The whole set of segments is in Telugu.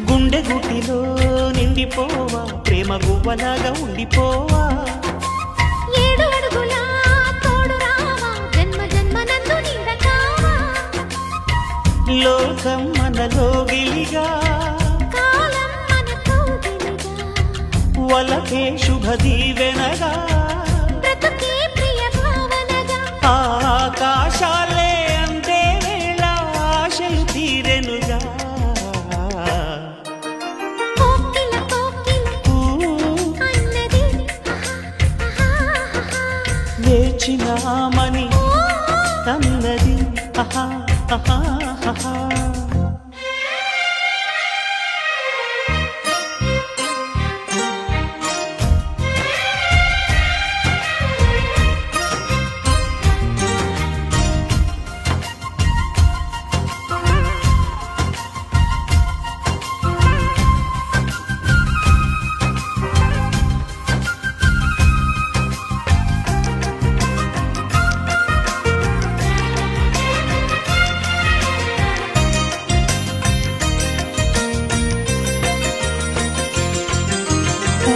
గుండె గుటిలో నిండిపోవా ప్రేమ గువ్వలాగా ఉండిపోవా ఏడు అడుగుల తోడు రావా జన్మ జన్మ నందు నీడ కావా లోకం మనలో గిలిగా కాలం మనతో గిలిగా వలకే శుభ దీవెనగా బ్రతుకే ప్రియ భావనగా ఆకాశాలే అందే వేళ ఆశలు తీరెనుగా కోకిల కోకిల అన్నది వేచినామని అన్నది ఆహా ఆహా ఆహా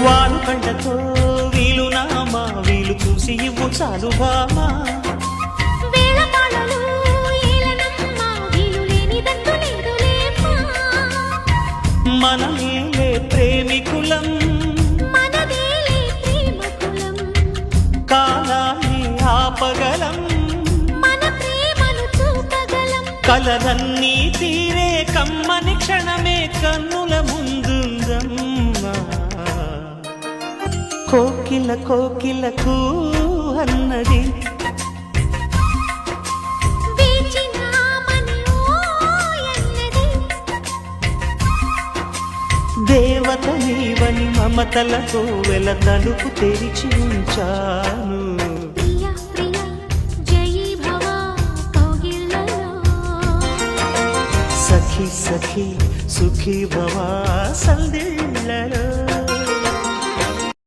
వాను కండతో వీలు నామా వీలు చూసి ఇవ్వు చాలు బామా వేళపాళలు ఏలనమ్మ వీలు లేనిదంటూ లేదులేమ్మా మనమేలే ప్రేమికులం మనదేలే ప్రేమకులం కాలాన్ని ఆపగలం మన ప్రేమను చూపగలం కలలన్నీ తీరే కమ్మని క్షణమే కన్నుల ముందుందమ్మా కోకిల కోకిలకు అన్నది వేచినామని ఓయన్నది దేవత నీవని మమతలతో వెల తలుపు తెరిచి ఉంచాను ప్రియ ప్రియ జయీ భవ కౌగిళ్ళలో సఖి సఖి సుఖీ భవా సందిళ్ళలో